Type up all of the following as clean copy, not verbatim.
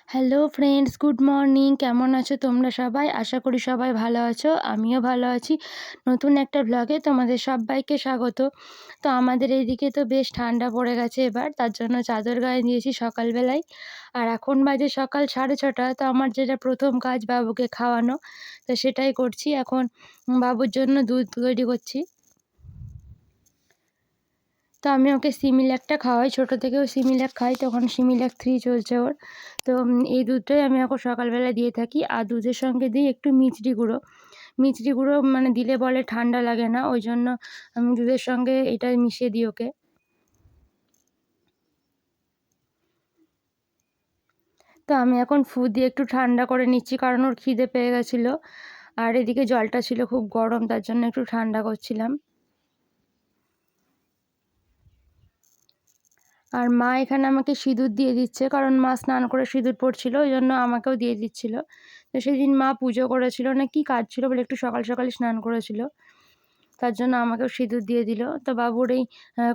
Hello friends, good morning. কেমন আছো তোমরা সবাই? আশা করি সবাই ভালো আছো। আমিও ভালো আছি। নতুন একটা ব্লগে তোমাদের সব্বাইকে স্বাগত। তো আমাদের এইদিকে তো বেশ ঠান্ডা পড়ে গেছে এবার। তার জন্য চাদর গায়ে দিয়েছি সকালবেলায়। আর এখন বাজে সকাল 6:30। তো আমার যেটা প্রথম কাজ বাবুকে খাওয়ানো। তো সেটাই করছি এখন। বাবুর জন্য দুধ তৈরি করছি। তো আমি ওকে সিমিল্যাকটা খাওয়াই, ছোটো থেকেও সিমিল্যাক খাই, তখন সিমিল্যাক 3 চলছে ওর। তো এই দুধটাই আমি ওকে সকালবেলা দিয়ে থাকি। আর দুধের সঙ্গে দিই একটু মিছরি গুঁড়ো। মিছরি গুঁড়ো মানে দিলে বলে ঠান্ডা লাগে না, ওই জন্য আমি দুধের সঙ্গে এটা মিশিয়ে দিই ওকে। তো আমি এখন ফু দিয়ে একটু ঠান্ডা করে নিচ্ছি, কারণ ওর খিদে পেয়ে গেছিলো। আর এদিকে জলটা ছিল খুব গরম, তার জন্য একটু ঠান্ডা করছিলাম। আর মা এখানে আমাকে সিঁদুর দিয়ে দিচ্ছে, কারণ মা স্নান করে সিঁদুর পড়ছিল, ওই জন্য আমাকেও দিয়ে দিচ্ছিল। তো সেদিন মা পুজো করেছিল না কি কাজ ছিল বলে একটু সকাল সকালই স্নান করেছিল, তার জন্য আমাকেও সিঁদুর দিয়ে দিল। তো বাবুর এই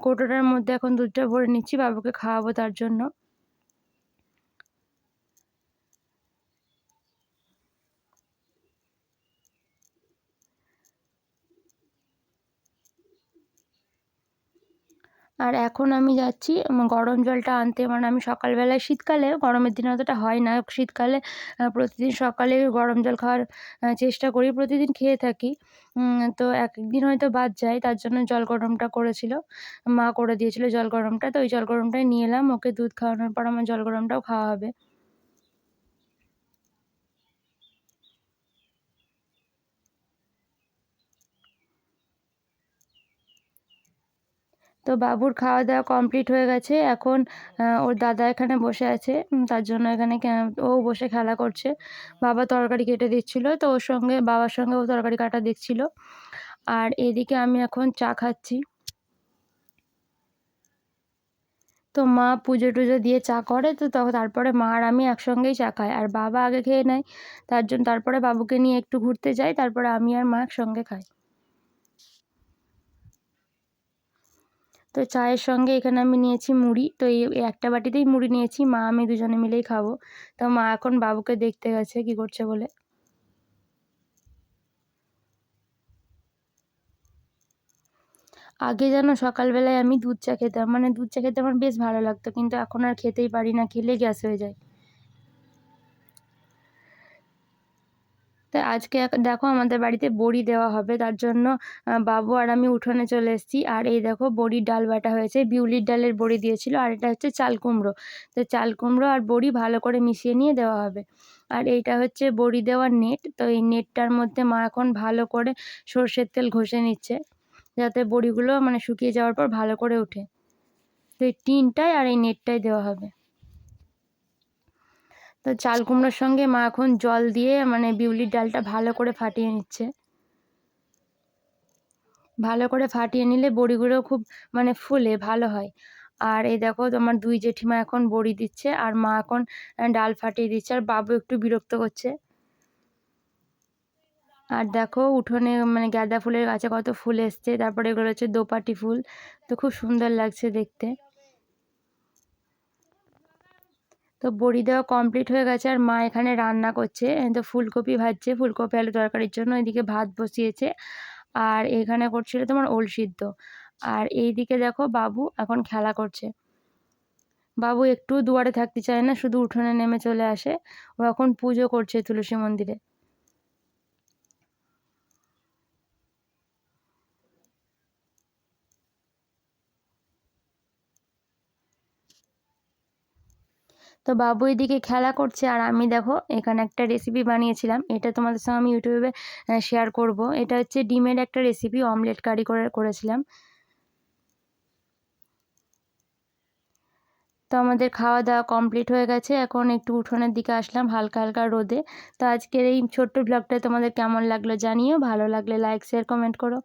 কৌটোটার মধ্যে এখন দুধটা ভরে নিচ্ছি, বাবুকে খাওয়াবো তার জন্য। আর এখন আমি যাচ্ছি গরম জলটা আনতে, মানে আমি সকালবেলায় শীতকালে, গরমের দিনে অতটা হয় না, শীতকালে প্রতিদিন সকালে গরম জল খাওয়ার চেষ্টা করি, প্রতিদিন খেয়ে থাকি। তো এক দিন হয়তো বাদ যায়, তার জন্য জল গরমটা করেছিল, মা করে দিয়েছিল জল গরমটা। তো ওই জল গরমটাই নিয়ে এলাম, ওকে দুধ খাওয়ানোর পর আমার জল গরমটাও খাওয়া হবে। তো বাবুর খাওয়া দাওয়া কমপ্লিট হয়ে গেছে। এখন ওর দাদা এখানে বসে আছে, তার জন্য এখানে ও বসে খেলা করছে। বাবা তরকারি কেটে দিচ্ছিল, তো ওর সঙ্গে, বাবার সঙ্গে ও তরকারি কাটা দেখছিল। আর এদিকে আমি এখন চা খাচ্ছি। তো মা পুজো টুজো দিয়ে চা করে, তো তারপরে মা আর আমি একসঙ্গেই চা খাই। আর বাবা আগে খেয়ে নেয়, তারপরে বাবুকে নিয়ে একটু ঘুরতে যাই, তারপরে আমি আর মা একসঙ্গে খাই। তো চায়ের সঙ্গে এখানে আমি নিয়েছি মুড়ি। তো এই একটা বাটিতেই মুড়ি নিয়েছি, মা আমি দুজনে মিলেই খাবো। তো মা এখন বাবুকে দেখতে গেছে কি করছে বলে। আগে যেন সকালবেলায় আমি দুধ চা খেতাম, মানে দুধ চা খেতে আমার বেশ ভালো লাগতো, কিন্তু এখন আর খেতেই পারি না, খেলে গ্যাস হয়ে যায়। তাই আজকে দেখো আমাদের বাড়িতে বড়ি দেওয়া হবে, তার জন্য বাবু আর আমি উঠোনে চলে এসেছি। আর এই দেখো বড়ির ডাল বাটা হয়েছে, বিউলির ডালের বড়ি দিয়েছিল, আর এটা হচ্ছে চাল কুমড়ো। তো চাল কুমড়ো আর বড়ি ভালো করে মিশিয়ে নিয়ে দেওয়া হবে। আর এইটা হচ্ছে বড়ি দেওয়ার নেট। তো এই নেটটার মধ্যে মা এখন ভালো করে সর্ষের তেল ঘষে নিচ্ছে, যাতে বড়িগুলো মানে শুকিয়ে যাওয়ার পর ভালো করে ওঠে। তো এই টিনটায় আর এই নেটটায় দেওয়া হবে। তো চাল কুমড়োর সঙ্গে মা এখন জল দিয়ে মানে বিউলির ডালটা ভালো করে ফাটিয়ে নিচ্ছে। ভালো করে ফাটিয়ে নিলে বড়িগুলো খুব মানে ফুলে ভালো হয়। আর এই দেখো তোমার 2 জেঠিমা এখন বড়ি দিচ্ছে, আর মা এখন ডাল ফাটিয়ে দিচ্ছে, আর বাবু একটু বিরক্ত করছে। আর দেখো উঠোনে মানে গাঁদা ফুলের গাছে কত ফুল এসছে, তারপরে এগুলো হচ্ছে দোপাটি ফুল। তো খুব সুন্দর লাগছে দেখতে। তো বড়ি দেওয়া কমপ্লিট হয়ে গেছে, আর মা এখানে রান্না করছে। তো ফুলকপি ভাজছে, ফুলকপি আলু তরকারির জন্য। এদিকে ভাত বসিয়েছে, আর এখানে করছিল তোমার ওল সিদ্ধ। আর এইদিকে দেখো বাবু এখন খেলা করছে। বাবু একটুও দুয়ারে থাকতে চায় না, শুধু উঠোনে নেমে চলে আসে। ও এখন পুজো করছে তুলসী মন্দিরে। তো বাবু এদিকে খেলা করছে, আর আমি দেখো এখানে একটা রেসিপি বানিয়েছিলাম, এটা তোমাদের সঙ্গে আমি ইউটিউবে শেয়ার করব। এটা হচ্ছে ডিমের একটা রেসিপি, অমলেট কারি করেছিলাম। তো আমাদের খাওয়া দাওয়া কমপ্লিট হয়ে গেছে, এখন একটু উঠোনের দিকে আসলাম হালকা হালকা রোদে। তো আজকের এই ছোট্ট ব্লগটা তোমাদের কেমন লাগলো জানিও, ভালো লাগলে লাইক শেয়ার কমেন্ট করো।